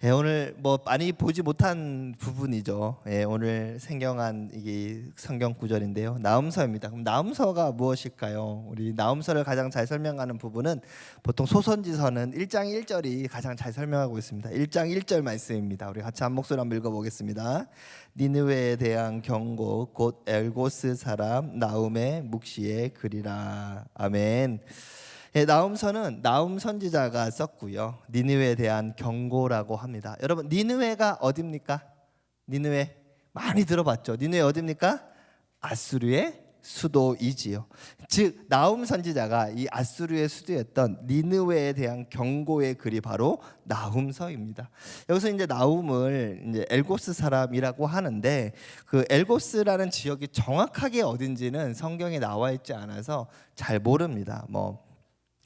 오늘 뭐 많이 보지 못한 부분이죠. 오늘 생경한 이게 성경 구절인데요. 나음서입니다. 그럼 나음서가 무엇일까요? 우리 나음서를 가장 잘 설명하는 부분은 보통 소선지서는 1장 1절이 가장 잘 설명하고 있습니다. 1장 1절 말씀입니다. 우리 같이 한 목소리 한번 읽어보겠습니다. 니느웨에 대한 경고 곧 엘고스 사람 나움의 묵시의 글이라. 아멘. 나움서는 나움 선지자가 썼고요. 니느웨에 대한 경고라고 합니다. 여러분, 니느웨가 어디입니까? 니느웨 많이 들어봤죠. 니느웨 어디입니까? 아수르의 수도이지요. 즉 나움 선지자가 이 아수르의 수도였던 니느웨에 대한 경고의 글이 바로 나훔서입니다. 여기서 이제 나움을 이제 엘고스 사람이라고 하는데 그 엘고스라는 지역이 정확하게 어딘지는 성경에 나와 있지 않아서 잘 모릅니다.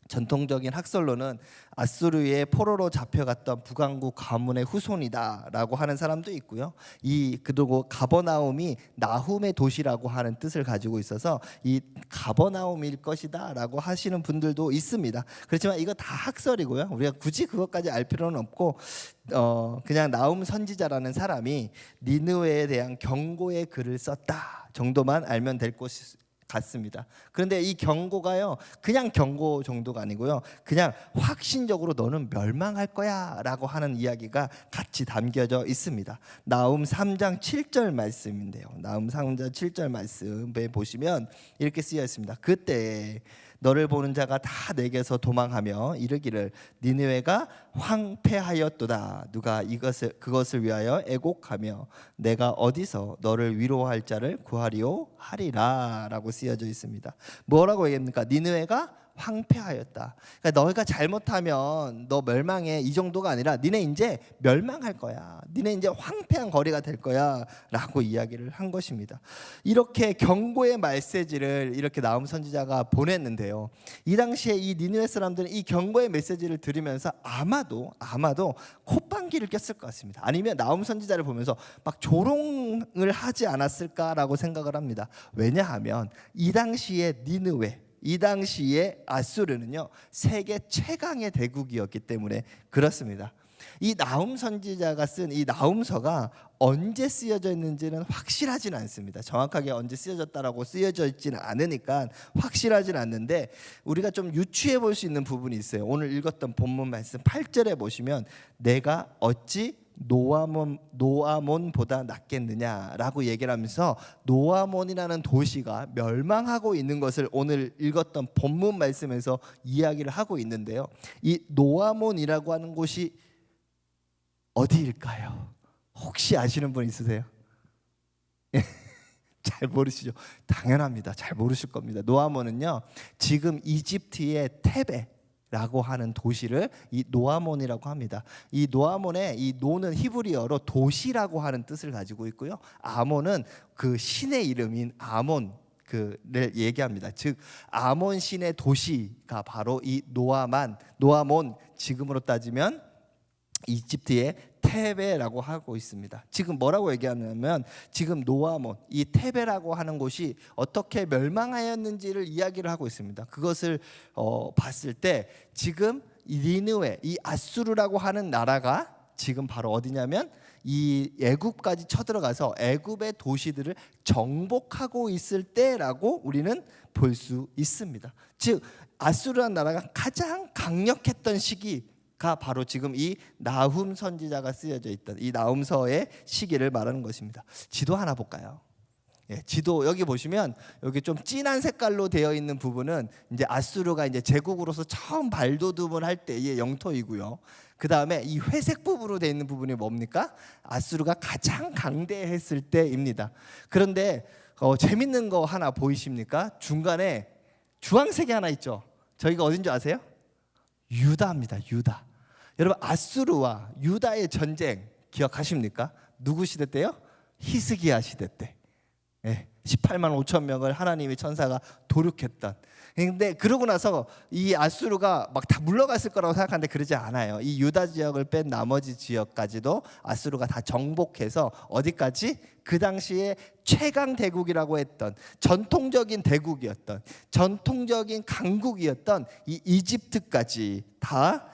전통적인 학설로는 아수르의 포로로 잡혀갔던 북왕국 가문의 후손이다라고 하는 사람도 있고요. 그리고 가버나움이 나훔의 도시라고 하는 뜻을 가지고 있어서 이 가버나움일 것이다라고 하시는 분들도 있습니다. 그렇지만 이거 다 학설이고요. 우리가 굳이 그것까지 알 필요는 없고 그냥 나훔 선지자라는 사람이 니느웨에 대한 경고의 글을 썼다 정도만 알면 될 것이 같습니다. 그런데 이 경고가요 그냥 경고 정도가 아니고요, 그냥 확신적으로 너는 멸망할 거야 라고 하는 이야기가 같이 담겨져 있습니다. 나훔 3장 7절 말씀인데요, 나훔 3장 7절 말씀에 보시면 이렇게 쓰여 있습니다. 그때 너를 보는 자가 다 내게서 도망하며 이르기를 니느웨가 황폐하였도다. 누가 그것을 위하여 애곡하며 내가 어디서 너를 위로할 자를 구하리오 하리라 라고 쓰여져 있습니다. 뭐라고 얘기합니까? 니느웨가 황폐하였다. 그러니까 너희가 잘못하면 너 멸망해, 이 정도가 아니라 니네 이제 멸망할 거야. 니네 이제 황폐한 거리가 될 거야 라고 이야기를 한 것입니다. 이렇게 경고의 메시지를 이렇게 나훔 선지자가 보냈는데요, 이 당시에 이 니느웨 사람들은 이 경고의 메시지를 들으면서 아마도 콧방귀를 꼈을 것 같습니다. 아니면 나훔 선지자를 보면서 막 조롱을 하지 않았을까라고 생각을 합니다. 왜냐하면 이 당시에 니느웨, 이 당시에 아수르는요 세계 최강의 대국이었기 때문에 그렇습니다. 이 나훔 선지자가 쓴 이 나훔서가 언제 쓰여져 있는지는 확실하진 않습니다. 정확하게 언제 쓰여졌다라고 쓰여져 있지는 않으니까 확실하진 않는데 우리가 좀 유추해 볼 수 있는 부분이 있어요. 오늘 읽었던 본문 말씀 8절에 보시면 내가 어찌 노아몬보다 낫겠느냐라고 얘기를 하면서 노아몬이라는 도시가 멸망하고 있는 것을 오늘 읽었던 본문 말씀에서 이야기를 하고 있는데요, 이 노아몬이라고 하는 곳이 어디일까요? 혹시 아시는 분 있으세요? 잘 모르시죠? 당연합니다. 잘 모르실 겁니다. 노아몬은요 지금 이집트의 테베라고 하는 도시를 이 노아몬이라고 합니다. 이 노아몬의 이 노는 히브리어로 도시라고 하는 뜻을 가지고 있고요, 아몬은 그 신의 이름인 아몬 를 얘기합니다. 즉 아몬 신의 도시가 바로 이 노아몬, 지금으로 따지면 이집트의 테베라고 하고 있습니다. 지금 뭐라고 얘기하냐면 지금 노아몬, 이 테베라고 하는 곳이 어떻게 멸망하였는지를 이야기를 하고 있습니다. 그것을 봤을 때 지금 니느웨, 이 아수르라고 하는 나라가 지금 바로 어디냐면 이 애굽까지 쳐들어가서 애굽의 도시들을 정복하고 있을 때라고 우리는 볼 수 있습니다. 즉 아수르라는 나라가 가장 강력했던 시기가 바로 지금 이 나훔 선지자가 쓰여져 있던 이 나훔서의 시기를 말하는 것입니다. 지도 하나 볼까요? 지도 여기 보시면 여기 좀 진한 색깔로 되어 있는 부분은 이제 아수르가 이제 제국으로서 처음 발돋움을 할 때의 영토이고요. 그 다음에 이 회색 부분으로 되어 있는 부분이 뭡니까? 아수르가 가장 강대했을 때입니다. 그런데 재밌는 거 하나 보이십니까? 중간에 주황색이 하나 있죠. 저희가 어딘 줄 아세요? 유다입니다. 유다. 여러분 아수르와 유다의 전쟁 기억하십니까? 누구 시대 때요? 히스기야 시대 때. 18만 5천 명을 하나님의 천사가 도륙했던. 근데 그러고 나서 이 아수르가 막 다 물러갔을 거라고 생각하는데 그러지 않아요. 이 유다 지역을 뺀 나머지 지역까지도 아수르가 다 정복해서 어디까지? 그 당시에 최강 대국이라고 했던 전통적인 대국이었던 전통적인 강국이었던 이 이집트까지 다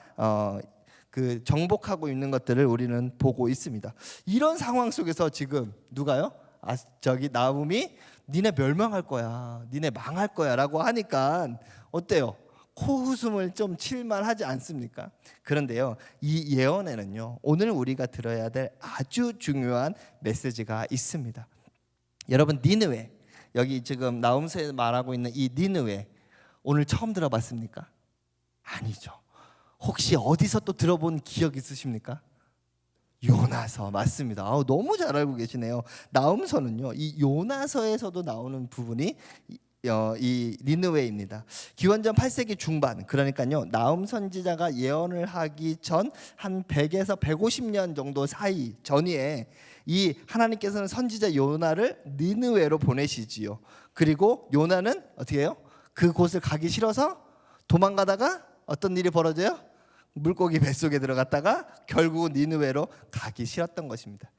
그 정복하고 있는 것들을 우리는 보고 있습니다. 이런 상황 속에서 지금 누가요? 저기 나훔이 니네 멸망할 거야, 니네 망할 거야라고 하니까 어때요? 코웃음을 좀 칠만하지 않습니까? 그런데요, 이 예언에는요, 오늘 우리가 들어야 될 아주 중요한 메시지가 있습니다. 여러분, 니느웨, 여기 지금 나훔서에 말하고 있는 이 니느웨, 오늘 처음 들어봤습니까? 아니죠. 혹시 어디서 또 들어본 기억 있으십니까? 요나서, 맞습니다. 너무 잘 알고 계시네요. 나훔서는요, 이 요나서에서도 나오는 부분이 이 니느웨입니다. 기원전 8세기 중반, 그러니까요, 나훔 선지자가 예언을 하기 전 한 100에서 150년 정도 사이 전후에 이 하나님께서는 선지자 요나를 니느웨로 보내시지요. 그리고 요나는 어떻게 해요? 그곳을 가기 싫어서 도망가다가 어떤 일이 벌어져요? 물고기 뱃속에 들어갔다가 결국은 니느웨로 가기 싫었던 것입니다.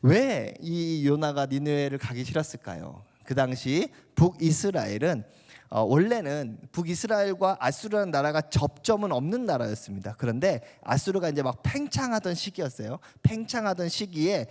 왜 이 요나가 니느웨를 가기 싫었을까요? 그 당시 북이스라엘은 원래는 북이스라엘과 아수르라는 나라가 접점은 없는 나라였습니다. 그런데 아수르가 이제 막 팽창하던 시기였어요. 팽창하던 시기에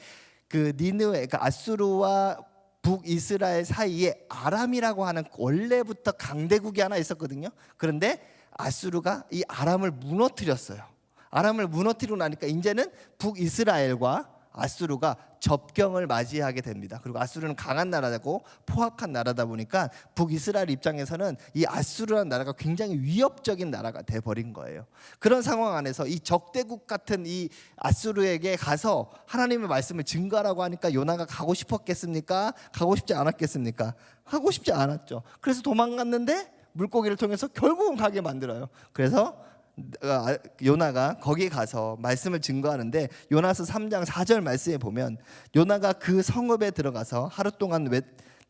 그 니느웨, 그 아수르와 북이스라엘 사이에 아람이라고 하는 원래부터 강대국이 하나 있었거든요. 그런데 아수르가 이 아람을 무너뜨렸어요. 아람을 무너뜨리고 나니까 이제는 북이스라엘과 아수르가 접경을 맞이하게 됩니다. 그리고 아수르는 강한 나라고 포악한 나라다 보니까 북이스라엘 입장에서는 이 아수르라는 나라가 굉장히 위협적인 나라가 돼버린 거예요. 그런 상황 안에서 이 적대국 같은 이 아수르에게 가서 하나님의 말씀을 증거하라고 하니까 요나가 가고 싶었겠습니까? 가고 싶지 않았겠습니까? 가고 싶지 않았죠. 그래서 도망갔는데 물고기를 통해서 결국은 가게 만들어요. 그래서 요나가 거기 가서 말씀을 증거하는데, 요나서 3장 4절 말씀에 보면 요나가 그 성읍에 들어가서 하루 동안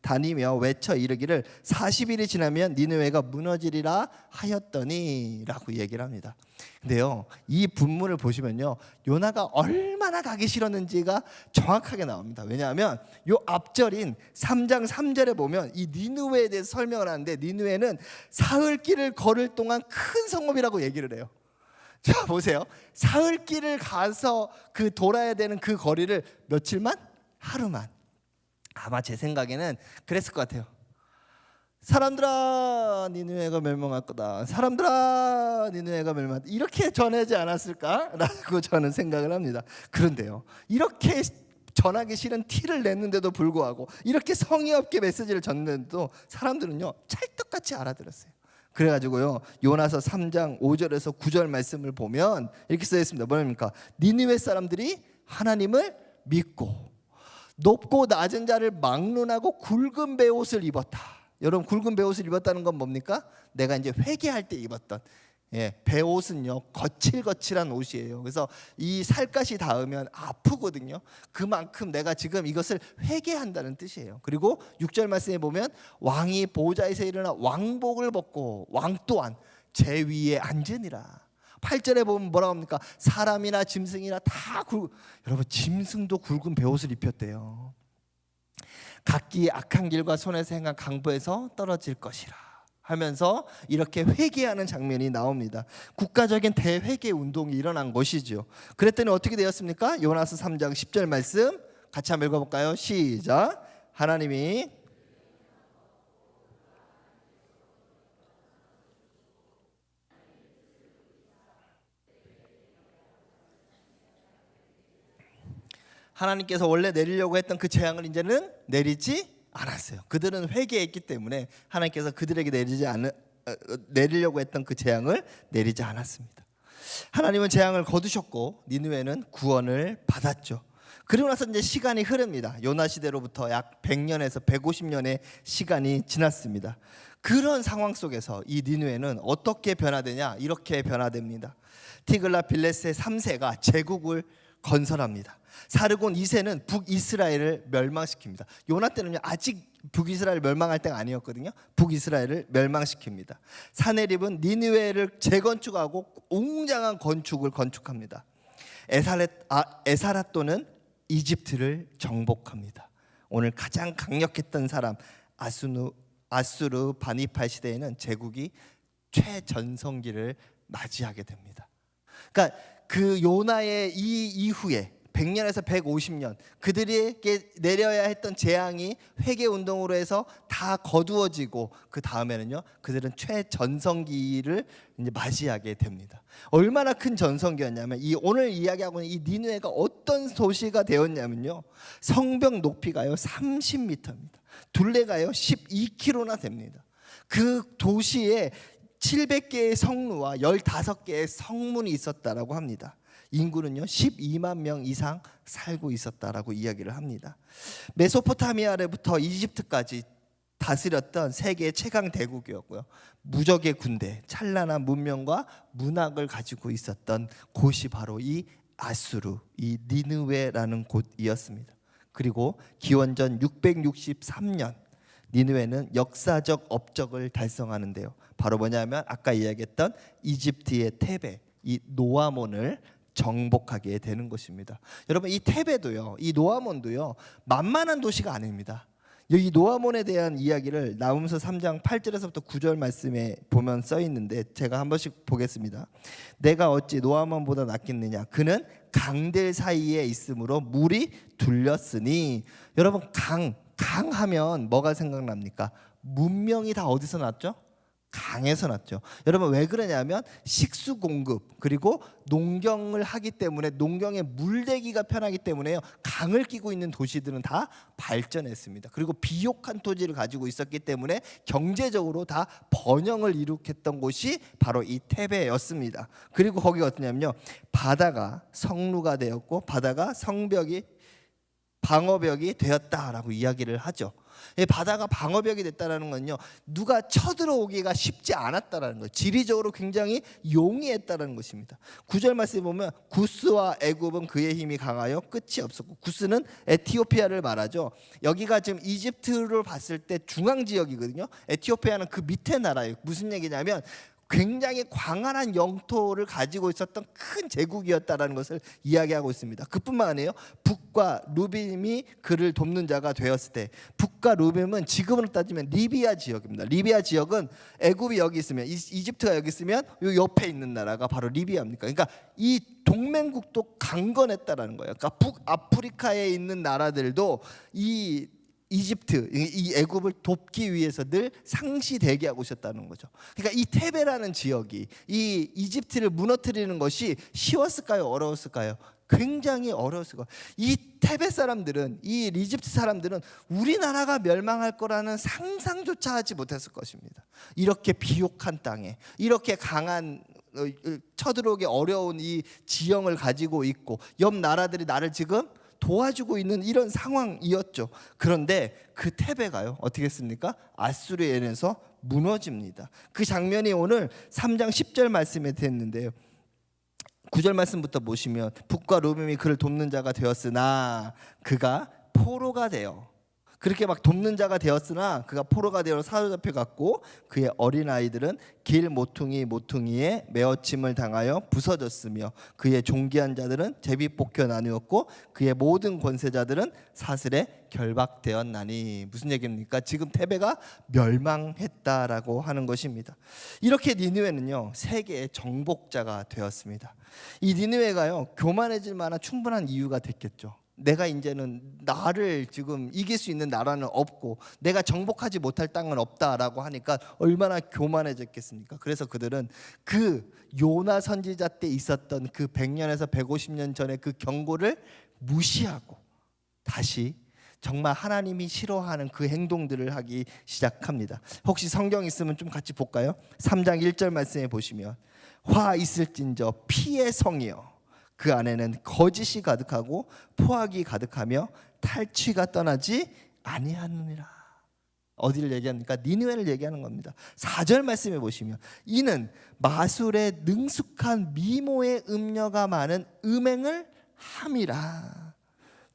다니며 외쳐 이르기를 40일이 지나면 니느웨가 무너지리라 하였더니 라고 얘기를 합니다. 근데요, 이 분문을 보시면요, 요나가 얼마나 가기 싫었는지가 정확하게 나옵니다. 왜냐하면 요 앞절인 3장 3절에 보면 이 니느웨에 대해서 설명을 하는데, 니느웨는 사흘길을 걸을 동안 큰 성읍이라고 얘기를 해요. 자, 보세요. 사흘길을 가서 그 돌아야 되는 그 거리를 며칠만? 하루만. 아마 제 생각에는 그랬을 것 같아요. 사람들아, 니느웨가 멸망할 거다. 사람들아, 니느웨가 멸망할 거다. 이렇게 전하지 않았을까라고 저는 생각을 합니다. 그런데요, 이렇게 전하기 싫은 티를 냈는데도 불구하고, 이렇게 성의 없게 메시지를 전했는데도 사람들은요, 찰떡같이 알아들었어요. 그래가지고요, 요나서 3장 5절에서 9절 말씀을 보면 이렇게 써 있습니다. 뭐입니까? 니느웨 사람들이 하나님을 믿고 높고 낮은 자를 막론하고 굵은 베옷을 입었다. 여러분, 굵은 베옷을 입었다는 건 뭡니까? 내가 이제 회개할 때 입었던, 베옷은요, 거칠거칠한 옷이에요. 그래서 이 살갗이 닿으면 아프거든요. 그만큼 내가 지금 이것을 회개한다는 뜻이에요. 그리고 6절 말씀에 보면 왕이 보좌에서 일어나 왕복을 벗고 왕 또한 제 위에 앉으니라. 8절에 보면 뭐라고 합니까? 사람이나 짐승이나 다 여러분, 짐승도 굵은 베옷을 입혔대요. 각기 악한 길과 손에서 행한 강보에서 떨어질 것이라 하면서 이렇게 회개하는 장면이 나옵니다. 국가적인 대회개 운동이 일어난 것이죠. 그랬더니 어떻게 되었습니까? 요나서 3장 10절 말씀 같이 한번 읽어볼까요? 시작. 하나님이 하나님께서 원래 내리려고 했던 그 재앙을 이제는 내리지 않았어요. 그들은 회개했기 때문에 하나님께서 그들에게 내리려고 했던 그 재앙을 내리지 않았습니다. 하나님은 재앙을 거두셨고 니느웨는 구원을 받았죠. 그리고 나서 이제 시간이 흐릅니다. 요나 시대로부터 약 100년에서 150년의 시간이 지났습니다. 그런 상황 속에서 이 니느웨는 어떻게 변화되냐? 이렇게 변화됩니다. 티글라필레세 3세가 제국을 건설합니다. 사르곤 2세는 북이스라엘을 멸망시킵니다. 요나 때는요, 아직 북이스라엘 멸망할 때가 아니었거든요. 북이스라엘을 멸망시킵니다. 사네립은 니느웨를 재건축하고 웅장한 건축을 건축합니다. 에사라또는 이집트를 정복합니다. 오늘 가장 강력했던 사람 아수르 바니팔 시대에는 제국이 최전성기를 맞이하게 됩니다. 그러니까 그 요나의 이 이후에 100년에서 150년 그들에게 내려야 했던 재앙이 회개 운동으로 해서 다 거두어지고 그 다음에는요 그들은 최전성기를 이제 맞이하게 됩니다. 얼마나 큰 전성기였냐면 이 오늘 이야기하고 있는 이 니느웨가 어떤 도시가 되었냐면요 성벽 높이가요 30m입니다. 둘레가요 12km나 됩니다. 그 도시에 700개의 성루와 15개의 성문이 있었다라고 합니다. 인구는요 12만 명 이상 살고 있었다라고 이야기를 합니다. 메소포타미아로부터 이집트까지 다스렸던 세계 최강 대국이었고요. 무적의 군대, 찬란한 문명과 문학을 가지고 있었던 곳이 바로 이 아수르, 이 니느웨라는 곳이었습니다. 그리고 기원전 663년 니느웨는 역사적 업적을 달성하는데요. 바로 뭐냐면 아까 이야기했던 이집트의 테베, 이 노아몬을 정복하게 되는 것입니다. 여러분 이 테베도요, 이 노아몬도요 만만한 도시가 아닙니다. 이 노아몬에 대한 이야기를 나훔서 3장 8절에서부터 9절 말씀에 보면 써 있는데 제가 한 번씩 보겠습니다. 내가 어찌 노아몬보다 낫겠느냐? 그는 강들 사이에 있으므로 물이 둘렸으니. 여러분 강하면 뭐가 생각납니까? 문명이 다 어디서 났죠? 강에서 났죠. 여러분 왜 그러냐면 식수 공급 그리고 농경을 하기 때문에 농경에 물대기가 편하기 때문에요. 강을 끼고 있는 도시들은 다 발전했습니다. 그리고 비옥한 토지를 가지고 있었기 때문에 경제적으로 다 번영을 일으켰던 곳이 바로 이 테베였습니다. 그리고 거기가 어떠냐면요. 바다가 성루가 되었고 바다가 성벽이 방어벽이 되었다라고 이야기를 하죠. 바다가 방어벽이 됐다는 건요 누가 쳐들어오기가 쉽지 않았다라는 거예요. 지리적으로 굉장히 용이했다는 것입니다. 9절 말씀에 보면 구스와 애굽은 그의 힘이 강하여 끝이 없었고, 구스는 에티오피아를 말하죠. 여기가 지금 이집트로 봤을 때 중앙 지역이거든요. 에티오피아는 그 밑에 나라예요. 무슨 얘기냐면 굉장히 광활한 영토를 가지고 있었던 큰 제국이었다라는 것을 이야기하고 있습니다. 그뿐만 아니에요. 북과 루빔이 그를 돕는 자가 되었을 때, 북과 루빔은 지금으로 따지면 리비아 지역입니다. 리비아 지역은 애굽이 여기 있으면 이집트가 여기 있으면 이 옆에 있는 나라가 바로 리비아입니까? 그러니까 이 동맹국도 강건했다라는 거예요. 그러니까 북아프리카에 있는 나라들도 이 이집트, 이 애굽을 돕기 위해서 늘 상시 대기하고 있었다는 거죠. 그러니까 이 테베라는 지역이 이 이집트를 무너뜨리는 것이 쉬웠을까요? 어려웠을까요? 굉장히 어려웠을 거예요. 이 테베 사람들은, 이 이집트 사람들은 우리나라가 멸망할 거라는 상상조차 하지 못했을 것입니다. 이렇게 비옥한 땅에 이렇게 강한 쳐들어오기 어려운 이 지형을 가지고 있고 옆 나라들이 나를 지금 도와주고 있는 이런 상황이었죠. 그런데 그 테베가요 어떻게 했습니까? 아수르에 의해서 무너집니다. 그 장면이 오늘 3장 10절 말씀에 됐는데요. 9절 말씀부터 보시면 북과 루빔이 그를 돕는 자가 되었으나 그가 포로가 되어, 그렇게 막 돕는 자가 되었으나 그가 포로가 되어 사로잡혀 갔고, 그의 어린아이들은 길 모퉁이에 메어침을 당하여 부서졌으며, 그의 존귀한 자들은 제비 뽑혀 나누었고, 그의 모든 권세자들은 사슬에 결박되었나니. 무슨 얘기입니까? 지금 테베가 멸망했다라고 하는 것입니다. 이렇게 니느웨는요 세계의 정복자가 되었습니다. 이 니느웨가요 교만해질 만한 충분한 이유가 됐겠죠. 내가 이제는 나를 지금 이길 수 있는 나라는 없고 내가 정복하지 못할 땅은 없다라고 하니까 얼마나 교만해졌겠습니까? 그래서 그들은 그 요나 선지자 때 있었던 그 100년에서 150년 전의 그 경고를 무시하고 다시 정말 하나님이 싫어하는 그 행동들을 하기 시작합니다. 혹시 성경 있으면 좀 같이 볼까요? 3장 1절 말씀에 보시면 화 있을진저 피의 성이여 그 안에는 거짓이 가득하고 포악이 가득하며 탈취가 떠나지 아니하느니라. 어디를 얘기합니까? 니느웨를 얘기하는 겁니다. 4절 말씀에 보시면 이는 마술에 능숙한 미모의 음녀가 많은 음행을 함이라.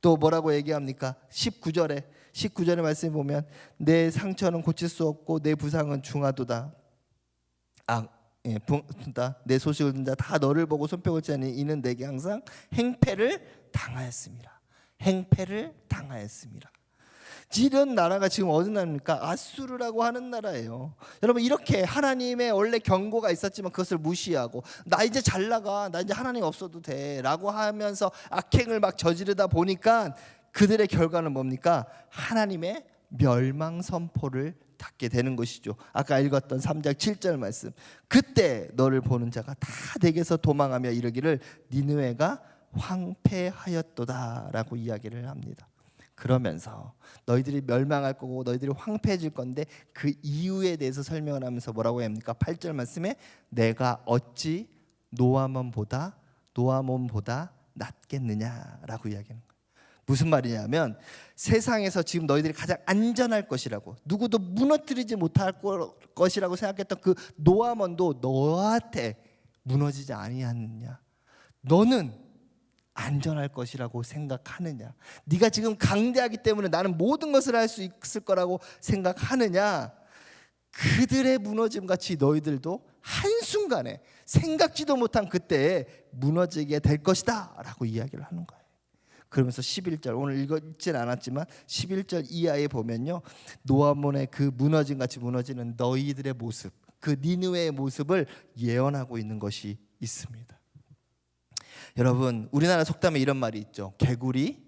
또 뭐라고 얘기합니까? 19절의 말씀에 보면 내 상처는 고칠 수 없고 내 부상은 중하도다. 내 소식을 듣는 자 다 너를 보고 손뼉을 치니 이는 내게 항상 행패를 당하였습니다. 행패를 당하였습니다. 이런 나라가 지금 어디 나라입니까? 아수르라고 하는 나라예요. 여러분, 이렇게 하나님의 원래 경고가 있었지만 그것을 무시하고 나 이제 잘 나가, 나 이제 하나님 없어도 돼 라고 하면서 악행을 막 저지르다 보니까 그들의 결과는 뭡니까? 하나님의 멸망 선포를 닫게 되는 것이죠. 아까 읽었던 3장 7절 말씀, 그때 너를 보는 자가 다 내게서 도망하며 이르기를 니느웨가 황폐하였도다 라고 이야기를 합니다. 그러면서 너희들이 멸망할 거고 너희들이 황폐해질 건데 그 이유에 대해서 설명을 하면서 뭐라고 합니까? 8절 말씀에 내가 어찌 노아몬보다 낫겠느냐라고 이야기하는 거예요. 무슨 말이냐면 세상에서 지금 너희들이 가장 안전할 것이라고, 누구도 무너뜨리지 못할 것이라고 생각했던 그 노아몬도 너한테 무너지지 아니하느냐, 너는 안전할 것이라고 생각하느냐, 네가 지금 강대하기 때문에 나는 모든 것을 할 수 있을 거라고 생각하느냐, 그들의 무너짐 같이 너희들도 한순간에 생각지도 못한 그때에 무너지게 될 것이다 라고 이야기를 하는 거예요. 그러면서 11절, 오늘 읽진 않았지만 11절 이하에 보면요, 노아몬의 그 무너짐 같이 무너지는 너희들의 모습, 그 니느웨의 모습을 예언하고 있는 것이 있습니다. 여러분, 우리나라 속담에 이런 말이 있죠. 개구리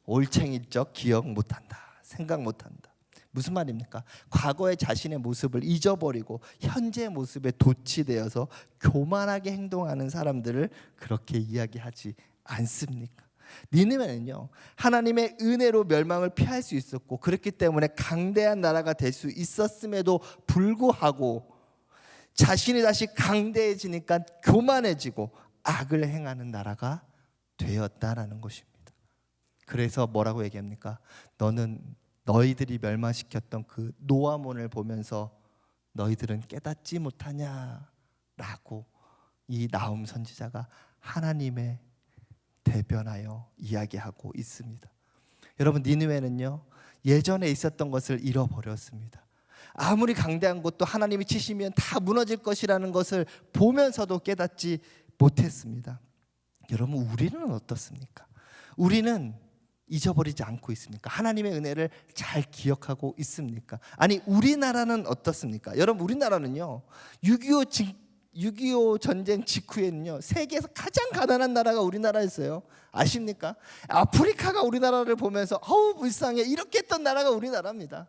올챙이일 적 기억 못한다, 생각 못한다. 무슨 말입니까? 과거의 자신의 모습을 잊어버리고 현재의 모습에 도취되어서 교만하게 행동하는 사람들을 그렇게 이야기하지 않습니까? 니느웨는요, 하나님의 은혜로 멸망을 피할 수 있었고 그렇기 때문에 강대한 나라가 될 수 있었음에도 불구하고 자신이 다시 강대해지니까 교만해지고 악을 행하는 나라가 되었다라는 것입니다. 그래서 뭐라고 얘기합니까? 너희들이 멸망시켰던 그 노아몬을 보면서 너희들은 깨닫지 못하냐라고 이 나훔 선지자가 하나님의 대변하여 이야기하고 있습니다. 여러분, 니느웨는요, 예전에 있었던 것을 잃어버렸습니다. 아무리 강대한 곳도 하나님이 치시면 다 무너질 것이라는 것을 보면서도 깨닫지 못했습니다. 여러분, 우리는 어떻습니까? 우리는 잊어버리지 않고 있습니까? 하나님의 은혜를 잘 기억하고 있습니까? 아니, 우리나라는 어떻습니까? 여러분, 우리나라는요, 6.25 전쟁 직후에는요, 세계에서 가장 가난한 나라가 우리나라였어요. 아십니까? 아프리카가 우리나라를 보면서 어우 불쌍해 이렇게 했던 나라가 우리나라입니다.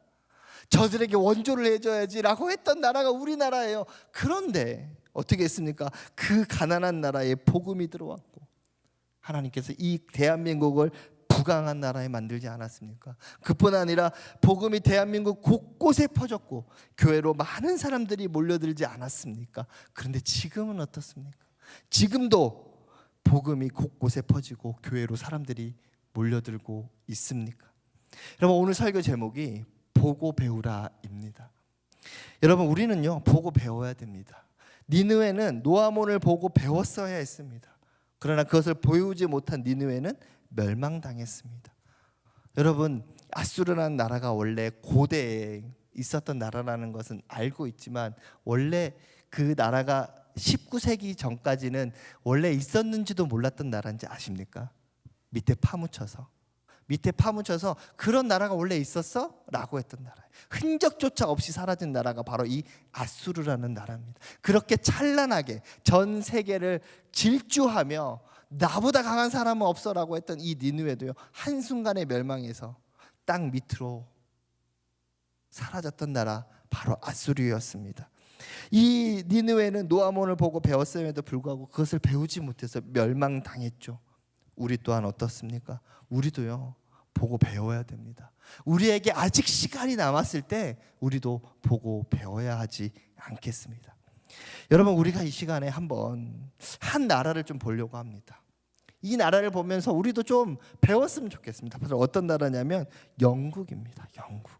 저들에게 원조를 해줘야지라고 했던 나라가 우리나라예요. 그런데 어떻게 했습니까? 그 가난한 나라에 복음이 들어왔고 하나님께서 이 대한민국을 부강한 나라에 만들지 않았습니까? 그뿐 아니라 복음이 대한민국 곳곳에 퍼졌고 교회로 많은 사람들이 몰려들지 않았습니까? 그런데 지금은 어떻습니까? 지금도 복음이 곳곳에 퍼지고 교회로 사람들이 몰려들고 있습니까? 여러분, 오늘 설교 제목이 보고 배우라입니다. 여러분, 우리는요, 보고 배워야 됩니다. 니느웨는 노아몬을 보고 배웠어야 했습니다. 그러나 그것을 보여주지 못한 니느웨는 멸망당했습니다. 여러분, 아수르라는 나라가 원래 고대에 있었던 나라라는 것은 알고 있지만 원래 그 나라가 19세기 전까지는 원래 있었는지도 몰랐던 나라인지 아십니까? 밑에 파묻혀서 그런 나라가 원래 있었어? 라고 했던 나라예요. 흔적조차 없이 사라진 나라가 바로 이 아수르라는 나라입니다. 그렇게 찬란하게 전 세계를 질주하며 나보다 강한 사람은 없어라고 했던 이 니느웨도요, 한순간에 멸망해서 땅 밑으로 사라졌던 나라 바로 아수르였습니다. 이 니느웨는 노아몬을 보고 배웠음에도 불구하고 그것을 배우지 못해서 멸망당했죠. 우리 또한 어떻습니까? 우리도요, 보고 배워야 됩니다. 우리에게 아직 시간이 남았을 때 우리도 보고 배워야 하지 않겠습니다. 여러분, 우리가 이 시간에 한번 한 나라를 좀 보려고 합니다. 이 나라를 보면서 우리도 좀 배웠으면 좋겠습니다. 어떤 나라냐면 영국입니다. 영국.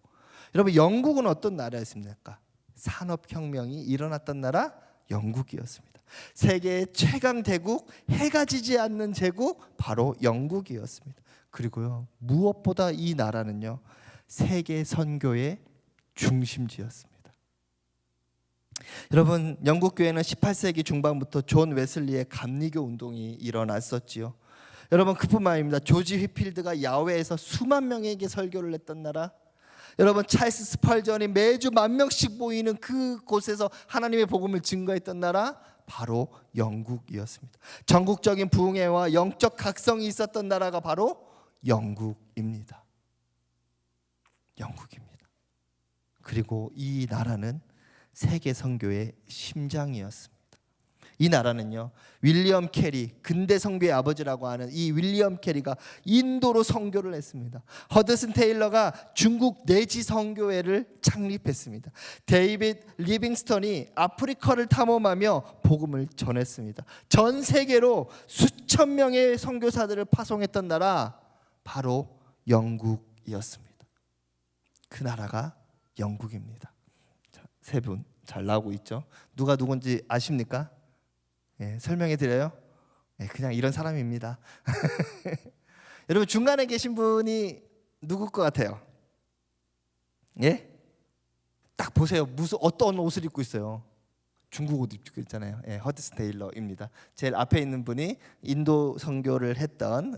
여러분, 영국은 어떤 나라였습니까? 산업혁명이 일어났던 나라 영국이었습니다. 세계의 최강 대국, 해가 지지 않는 제국 바로 영국이었습니다. 그리고요, 무엇보다 이 나라는요, 세계 선교의 중심지였습니다. 여러분, 영국 교회는 18세기 중반부터 존 웨슬리의 감리교 운동이 일어났었지요. 여러분 그뿐만 아닙니다. 조지 휘필드가 야외에서 수만 명에게 설교를 했던 나라, 여러분 찰스 스펄전이 매주 10,000명씩 모이는 그곳에서 하나님의 복음을 증거했던 나라, 바로 영국이었습니다. 전국적인 부흥회와 영적 각성이 있었던 나라가 바로 영국입니다. 영국입니다. 그리고 이 나라는 세계 선교의 심장이었습니다. 이 나라는요, 윌리엄 캐리, 근대 선교의 아버지라고 하는 이 윌리엄 캐리가 인도로 선교를 했습니다. 허드슨 테일러가 중국 내지 선교회를 창립했습니다. 데이빗 리빙스턴이 아프리카를 탐험하며 복음을 전했습니다. 전 세계로 수천 명의 선교사들을 파송했던 나라, 바로 영국이었습니다. 그 나라가 영국입니다. 세 분 잘 나오고 있죠? 누가 누군지 아십니까? 예, 설명해 드려요. 예, 그냥 이런 사람입니다. 여러분 중간에 계신 분이 누굴 것 같아요? 예? 딱 보세요. 어떤 옷을 입고 있어요? 중국 옷 입고 있잖아요. 예, 허드슨 테일러입니다. 제일 앞에 있는 분이 인도 선교를 했던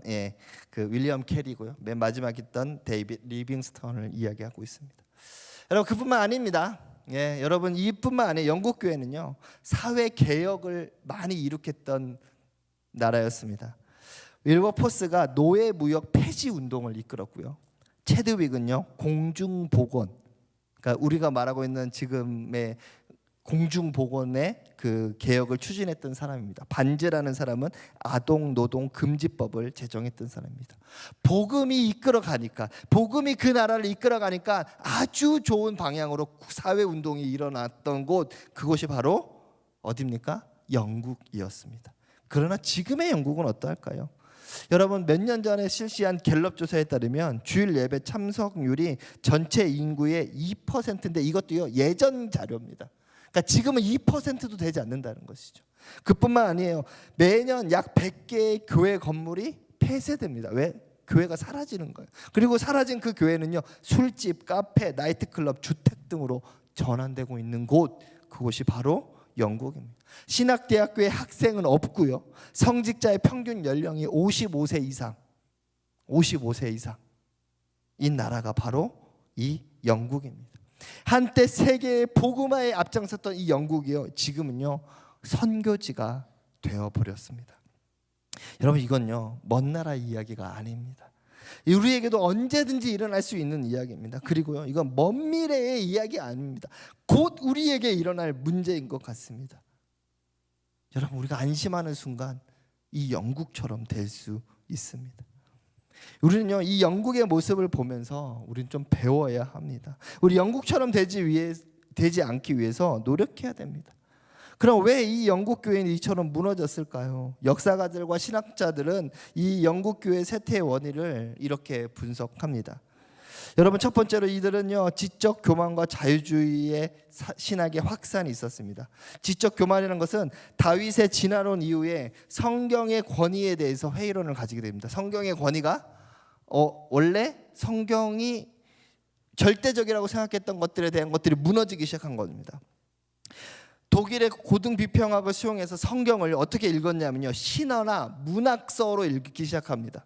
그 윌리엄 캐리고요. 맨 마지막 있던 데이빗 리빙스턴을 이야기하고 있습니다. 여러분 그뿐만 아닙니다. 예, 여러분 이뿐만 아니에요. 영국 교회는요, 사회 개혁을 많이 일으켰던 나라였습니다. 윌버포스가 노예 무역 폐지 운동을 이끌었고요. 체드윅은요, 공중보건, 그러니까 우리가 말하고 있는 지금의 공중보건의 그 개혁을 추진했던 사람입니다. 반제라는 사람은 아동 노동 금지법을 제정했던 사람입니다. 복음이 이끌어가니까, 복음이 그 나라를 이끌어가니까 아주 좋은 방향으로 사회운동이 일어났던 곳, 그곳이 바로 어디입니까? 영국이었습니다. 그러나 지금의 영국은 어떠할까요? 여러분 몇 년 전에 실시한 갤럽 조사에 따르면 주일 예배 참석률이 전체 인구의 2%인데 이것도요, 예전 자료입니다. 그러니까 지금은 2%도 되지 않는다는 것이죠. 그뿐만 아니에요. 매년 약 100개의 교회 건물이 폐쇄됩니다. 왜? 교회가 사라지는 거예요. 그리고 사라진 그 교회는요, 술집, 카페, 나이트클럽, 주택 등으로 전환되고 있는 곳, 그곳이 바로 영국입니다. 신학대학교의 학생은 없고요. 성직자의 평균 연령이 55세 이상, 55세 이상인 나라가 바로 이 영국입니다. 한때 세계의 복음화에 앞장섰던 이 영국이요, 지금은요 선교지가 되어버렸습니다. 여러분 이건요 먼 나라 이야기가 아닙니다. 우리에게도 언제든지 일어날 수 있는 이야기입니다. 그리고요 이건 먼 미래의 이야기 아닙니다. 곧 우리에게 일어날 문제인 것 같습니다. 여러분 우리가 안심하는 순간 이 영국처럼 될 수 있습니다. 우리는요 이 영국의 모습을 보면서 우리는 좀 배워야 합니다. 우리 영국처럼 되지 않기 위해서 노력해야 됩니다. 그럼 왜 이 영국 교회는 이처럼 무너졌을까요? 역사가들과 신학자들은 이 영국 교회 쇠퇴의 원인을 이렇게 분석합니다. 여러분 첫 번째로 이들은요 지적 교만과 자유주의의 신학의 확산이 있었습니다. 지적 교만이라는 것은 다윗의 진화론 이후에 성경의 권위에 대해서 회의론을 가지게 됩니다. 성경의 권위가 원래 성경이 절대적이라고 생각했던 것들에 대한 것들이 무너지기 시작한 겁니다. 독일의 고등 비평학을 수용해서 성경을 어떻게 읽었냐면요, 신어나 문학서로 읽기 시작합니다.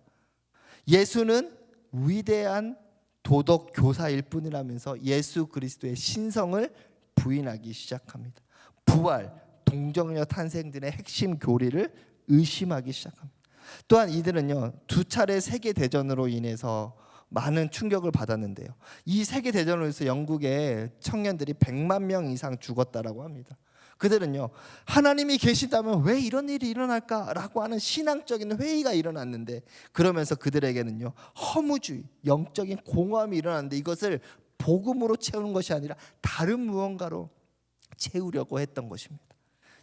예수는 위대한 도덕 교사일 뿐이라면서 예수 그리스도의 신성을 부인하기 시작합니다. 부활, 동정녀 탄생 등의 핵심 교리를 의심하기 시작합니다. 또한 이들은요 2차례 세계 대전으로 인해서 많은 충격을 받았는데요, 이 세계 대전으로 인해서 영국의 청년들이 100만 명 이상 죽었다라고 합니다. 그들은요 하나님이 계시다면 왜 이런 일이 일어날까라고 하는 신앙적인 회의가 일어났는데, 그러면서 그들에게는요 허무주의, 영적인 공허함이 일어났는데 이것을 복음으로 채우는 것이 아니라 다른 무언가로 채우려고 했던 것입니다.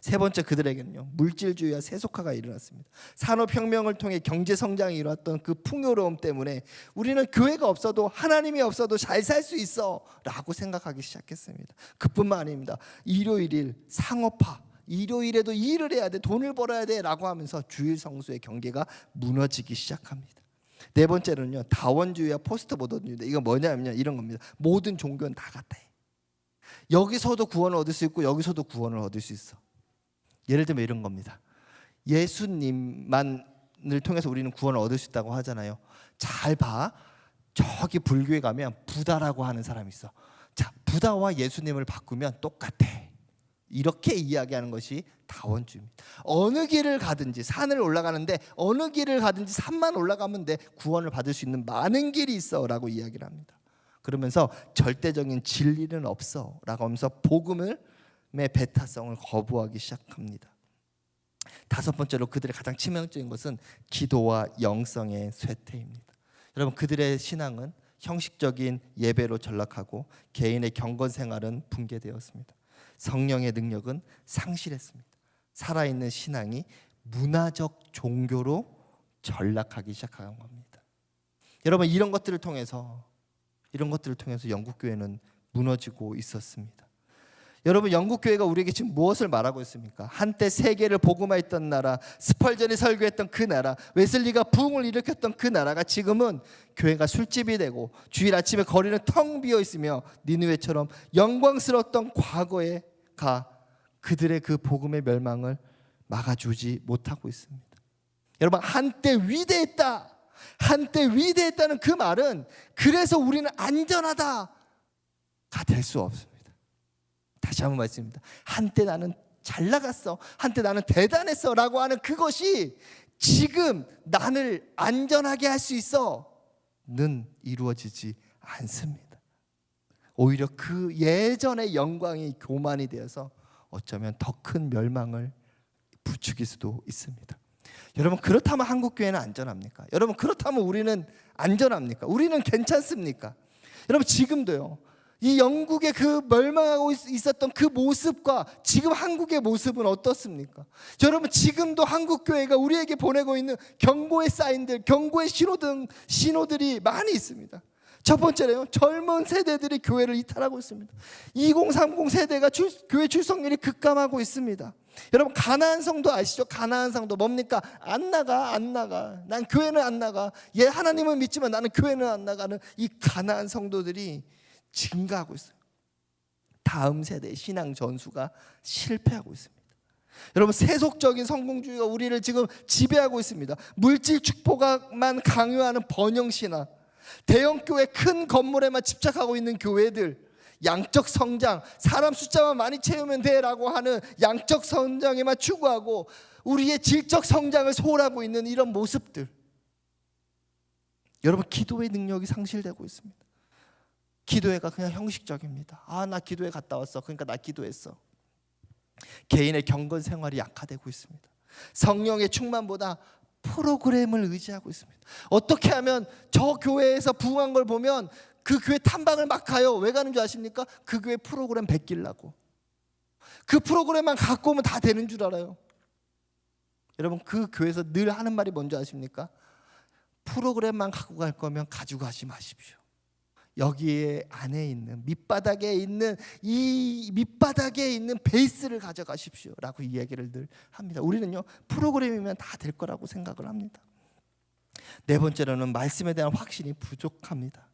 세 번째, 그들에게는요 물질주의와 세속화가 일어났습니다. 산업혁명을 통해 경제성장이 일어났던 그 풍요로움 때문에 우리는 교회가 없어도, 하나님이 없어도 잘 살 수 있어 라고 생각하기 시작했습니다. 그뿐만 아닙니다. 일요일일 상업화, 일요일에도 일을 해야 돼, 돈을 벌어야 돼 라고 하면서 주일 성수의 경계가 무너지기 시작합니다. 네 번째는요 다원주의와 포스트 모더니즘인데, 이건 뭐냐면요 이런 겁니다. 모든 종교는 다 같아. 여기서도 구원을 얻을 수 있고 여기서도 구원을 얻을 수 있어. 예를 들면 이런 겁니다. 예수님만 통해서 우리는 구원을 얻을 수 있다고 하잖아요. 잘 봐. 저기 불교에 가면 부다라고 하는 사람이 있어. 자, 부다와 예수님을 바꾸면 똑같아. 이렇게 이야기하는 것이 다원주의입니다. 어느 길을 가든지, 산을 올라가는데 어느 길을 가든지 산만 올라가면 돼. 구원을 받을 수 있는 많은 길이 있어 라고 이야기를 합니다. 그러면서 절대적인 진리는 없어 라고 하면서 복음의 배타성을 거부하기 시작합니다. 다섯 번째로 그들의 가장 치명적인 것은 기도와 영성의 쇠퇴입니다. 여러분, 그들의 신앙은 형식적인 예배로 전락하고 개인의 경건 생활은 붕괴되었습니다. 성령의 능력은 상실했습니다. 살아있는 신앙이 문화적 종교로 전락하기 시작한 겁니다. 여러분, 이런 것들을 통해서 영국 교회는 무너지고 있었습니다. 여러분, 영국 교회가 우리에게 지금 무엇을 말하고 있습니까? 한때 세계를 복음화했던 나라, 스펄전이 설교했던 그 나라, 웨슬리가 부흥을 일으켰던 그 나라가 지금은 교회가 술집이 되고 주일 아침에 거리는 텅 비어 있으며 니느웨처럼 영광스러웠던 과거에 가 그들의 그 복음의 멸망을 막아주지 못하고 있습니다. 여러분, 한때 위대했다는 그 말은 그래서 우리는 안전하다가 될 수 없습니다. 다시 한번 말씀드립니다. 한때 나는 잘 나갔어, 한때 나는 대단했어 라고 하는 그것이 지금 나를 안전하게 할 수 있어는 이루어지지 않습니다. 오히려 그 예전의 영광이 교만이 되어서 어쩌면 더 큰 멸망을 부추길 수도 있습니다. 여러분, 그렇다면 한국교회는 안전합니까? 여러분, 그렇다면 우리는 안전합니까? 우리는 괜찮습니까? 여러분, 지금도요, 이 영국의 그 멸망하고 있었던 그 모습과 지금 한국의 모습은 어떻습니까? 여러분, 지금도 한국교회가 우리에게 보내고 있는 경고의 사인들, 경고의 신호들이 많이 있습니다. 첫 번째로요, 젊은 세대들이 교회를 이탈하고 있습니다. 2030 세대가 교회 출석률이 급감하고 있습니다. 여러분, 가나안 성도 아시죠? 가나안 성도 뭡니까? 안 나가. 난 교회는 안 나가. 얘 하나님은 믿지만 나는 교회는 안 나가는 이 가나안 성도들이 증가하고 있어요. 다음 세대의 신앙 전수가 실패하고 있습니다. 여러분, 세속적인 성공주의가 우리를 지금 지배하고 있습니다. 물질 축복만 강요하는 번영신앙, 대형교회 큰 건물에만 집착하고 있는 교회들, 양적 성장, 사람 숫자만 많이 채우면 돼라고 하는 양적 성장에만 추구하고 우리의 질적 성장을 소홀하고 있는 이런 모습들. 여러분, 기도의 능력이 상실되고 있습니다. 기도회가 그냥 형식적입니다. 나 기도회 갔다 왔어, 그러니까 나 기도했어. 개인의 경건 생활이 약화되고 있습니다. 성령의 충만보다 프로그램을 의지하고 있습니다. 어떻게 하면 저 교회에서 부흥한 걸 보면 그 교회 탐방을 막 가요. 왜 가는 줄 아십니까? 그 교회 프로그램 베끼려고. 그 프로그램만 갖고 오면 다 되는 줄 알아요. 여러분, 그 교회에서 늘 하는 말이 뭔지 아십니까? 프로그램만 갖고 갈 거면 가지고 가지 마십시오. 여기에 안에 있는 밑바닥에 있는 베이스를 가져가십시오 라고 이야기를 늘 합니다. 우리는요, 프로그램이면 다 될 거라고 생각을 합니다. 네 번째로는 말씀에 대한 확신이 부족합니다.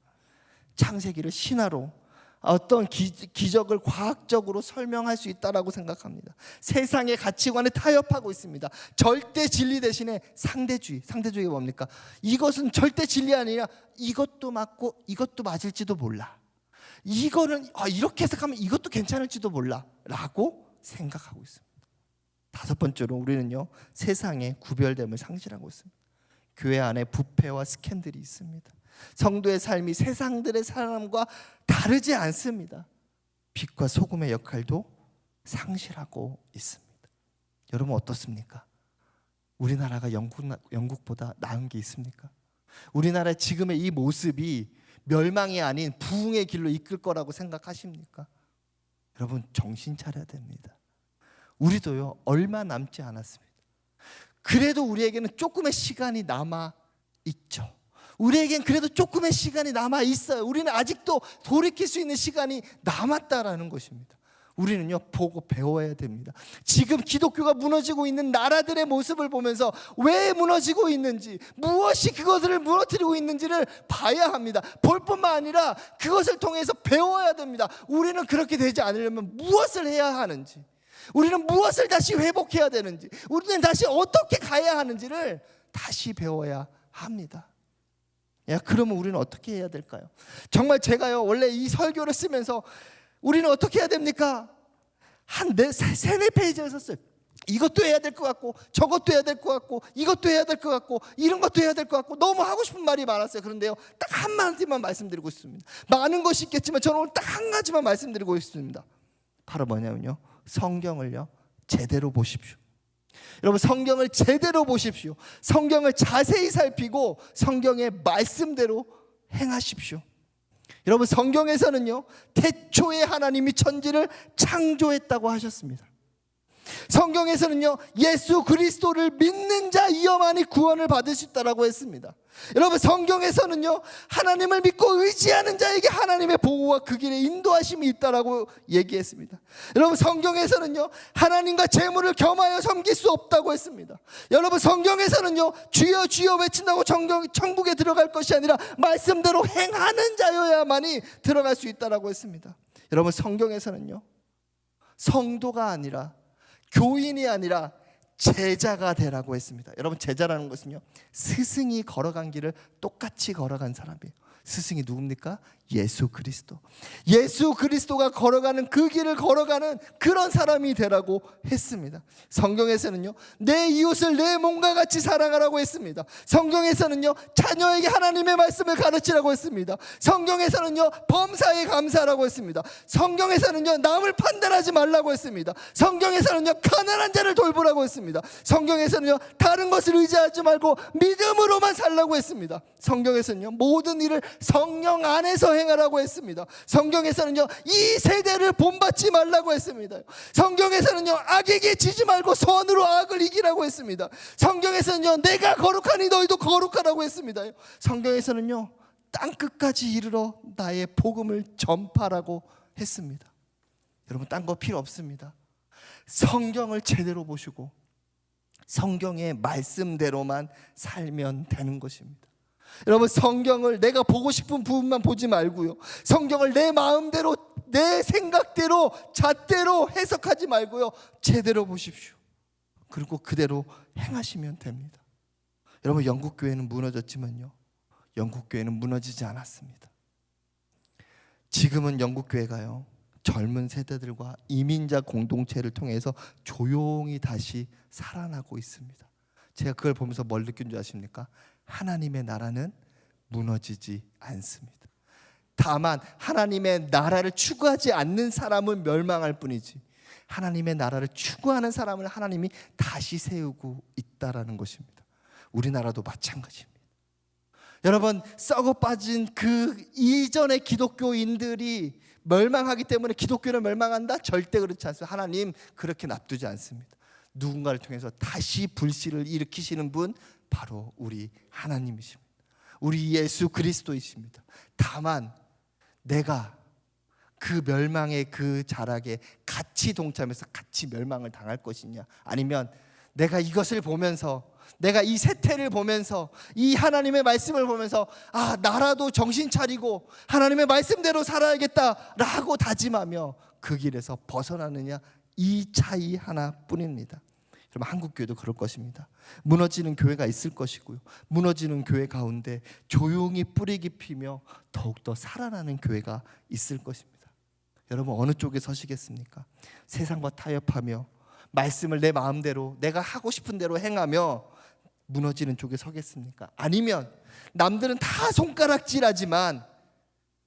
창세기를 신화로, 어떤 기적을 과학적으로 설명할 수 있다라고 생각합니다. 세상의 가치관에 타협하고 있습니다. 절대 진리 대신에 상대주의가 뭡니까? 이것은 절대 진리 아니라 이것도 맞고 이것도 맞을지도 몰라. 이거는 이렇게 해석하면 이것도 괜찮을지도 몰라 라고 생각하고 있습니다. 다섯 번째로 우리는요, 세상의 구별됨을 상실하고 있습니다. 교회 안에 부패와 스캔들이 있습니다. 성도의 삶이 세상들의 삶과 다르지 않습니다. 빛과 소금의 역할도 상실하고 있습니다. 여러분, 어떻습니까? 우리나라가 영국보다 나은 게 있습니까? 우리나라의 지금의 이 모습이 멸망이 아닌 부흥의 길로 이끌 거라고 생각하십니까? 여러분, 정신 차려야 됩니다. 우리도요, 얼마 남지 않았습니다. 그래도 우리에게는 조금의 시간이 남아 있죠. 우리에겐 그래도 조금의 시간이 남아 있어요. 우리는 아직도 돌이킬 수 있는 시간이 남았다라는 것입니다. 우리는요, 보고 배워야 됩니다. 지금 기독교가 무너지고 있는 나라들의 모습을 보면서 왜 무너지고 있는지, 무엇이 그것을 무너뜨리고 있는지를 봐야 합니다. 볼 뿐만 아니라 그것을 통해서 배워야 됩니다. 우리는 그렇게 되지 않으려면 무엇을 해야 하는지, 우리는 무엇을 다시 회복해야 되는지, 우리는 다시 어떻게 가야 하는지를 다시 배워야 합니다. 그러면 우리는 어떻게 해야 될까요? 정말 제가요, 원래 이 설교를 쓰면서 우리는 어떻게 해야 됩니까? 한 3-4페이지를 썼어요. 이것도 해야 될 것 같고, 저것도 해야 될 것 같고, 이것도 해야 될 것 같고, 이런 것도 해야 될 것 같고, 너무 하고 싶은 말이 많았어요. 그런데요, 딱 한마디만 말씀드리고 있습니다. 많은 것이 있겠지만 저는 오늘 딱 한 가지만 말씀드리고 있습니다. 바로 뭐냐면요, 성경을요 제대로 보십시오. 여러분, 성경을 제대로 보십시오. 성경을 자세히 살피고 성경의 말씀대로 행하십시오. 여러분, 성경에서는요, 태초에 하나님이 천지를 창조했다고 하셨습니다. 성경에서는요, 예수 그리스도를 믿는 자이어만이 구원을 받을 수 있다고 했습니다. 여러분, 성경에서는요, 하나님을 믿고 의지하는 자에게 하나님의 보호와 그 길에 인도하심이 있다라고 얘기했습니다. 여러분, 성경에서는요, 하나님과 재물을 겸하여 섬길 수 없다고 했습니다. 여러분, 성경에서는요, 주여 주여 외친다고 천국에 들어갈 것이 아니라 말씀대로 행하는 자여야만이 들어갈 수 있다라고 했습니다. 여러분, 성경에서는요, 성도가 아니라, 교인이 아니라 제자가 되라고 했습니다. 여러분, 제자라는 것은요, 스승이 걸어간 길을 똑같이 걸어간 사람이에요. 스승이 누굽니까? 예수 그리스도. 예수 그리스도가 걸어가는 그 길을 걸어가는 그런 사람이 되라고 했습니다. 성경에서는요, 내 이웃을 내 몸과 같이 사랑하라고 했습니다. 성경에서는요, 자녀에게 하나님의 말씀을 가르치라고 했습니다. 성경에서는요, 범사에 감사하라고 했습니다. 성경에서는요, 남을 판단하지 말라고 했습니다. 성경에서는요, 가난한 자를 돌보라고 했습니다. 성경에서는요, 다른 것을 의지하지 말고 믿음으로만 살라고 했습니다. 성경에서는요, 모든 일을 성령 안에서 행하라고 했습니다. 성경에서는요, 이 세대를 본받지 말라고 했습니다. 성경에서는요, 악에게 지지 말고 선으로 악을 이기라고 했습니다. 성경에서는요, 내가 거룩하니 너희도 거룩하라고 했습니다. 성경에서는요, 땅끝까지 이르러 나의 복음을 전파라고 했습니다. 여러분, 딴 거 필요 없습니다. 성경을 제대로 보시고 성경의 말씀대로만 살면 되는 것입니다. 여러분, 성경을 내가 보고 싶은 부분만 보지 말고요, 성경을 내 마음대로, 내 생각대로, 잣대로 해석하지 말고요, 제대로 보십시오. 그리고 그대로 행하시면 됩니다. 여러분, 영국 교회는 무너졌지만요, 영국 교회는 무너지지 않았습니다. 지금은 영국 교회가요, 젊은 세대들과 이민자 공동체를 통해서 조용히 다시 살아나고 있습니다. 제가 그걸 보면서 뭘 느낀 줄 아십니까? 하나님의 나라는 무너지지 않습니다. 다만 하나님의 나라를 추구하지 않는 사람은 멸망할 뿐이지, 하나님의 나라를 추구하는 사람을 하나님이 다시 세우고 있다라는 것입니다. 우리나라도 마찬가지입니다. 여러분, 썩어 빠진 그 이전의 기독교인들이 멸망하기 때문에 기독교는 멸망한다? 절대 그렇지 않습니다. 하나님 그렇게 놔두지 않습니다. 누군가를 통해서 다시 불씨를 일으키시는 분, 바로 우리 하나님이십니다. 우리 예수 그리스도이십니다. 다만 내가 그 멸망의 그 자락에 같이 동참해서 같이 멸망을 당할 것이냐, 아니면 내가 이것을 보면서, 내가 이 세태를 보면서, 이 하나님의 말씀을 보면서, 나라도 정신 차리고 하나님의 말씀대로 살아야겠다라고 다짐하며 그 길에서 벗어나느냐, 이 차이 하나뿐입니다. 여러분, 한국 교회도 그럴 것입니다. 무너지는 교회가 있을 것이고요, 무너지는 교회 가운데 조용히 뿌리 깊이며 더욱더 살아나는 교회가 있을 것입니다. 여러분, 어느 쪽에 서시겠습니까? 세상과 타협하며 말씀을 내 마음대로, 내가 하고 싶은 대로 행하며 무너지는 쪽에 서겠습니까? 아니면 남들은 다 손가락질하지만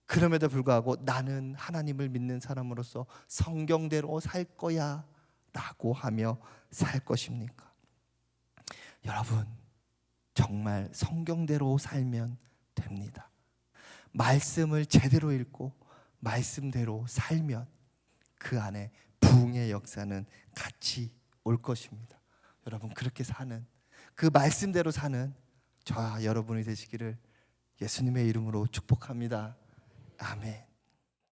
그럼에도 불구하고 나는 하나님을 믿는 사람으로서 성경대로 살 거야 라고 하며 살 것입니까? 여러분, 정말 성경대로 살면 됩니다. 말씀을 제대로 읽고 말씀대로 살면 그 안에 부흥의 역사는 같이 올 것입니다. 여러분, 그렇게 사는, 그 말씀대로 사는 저와 여러분이 되시기를 예수님의 이름으로 축복합니다. 아멘.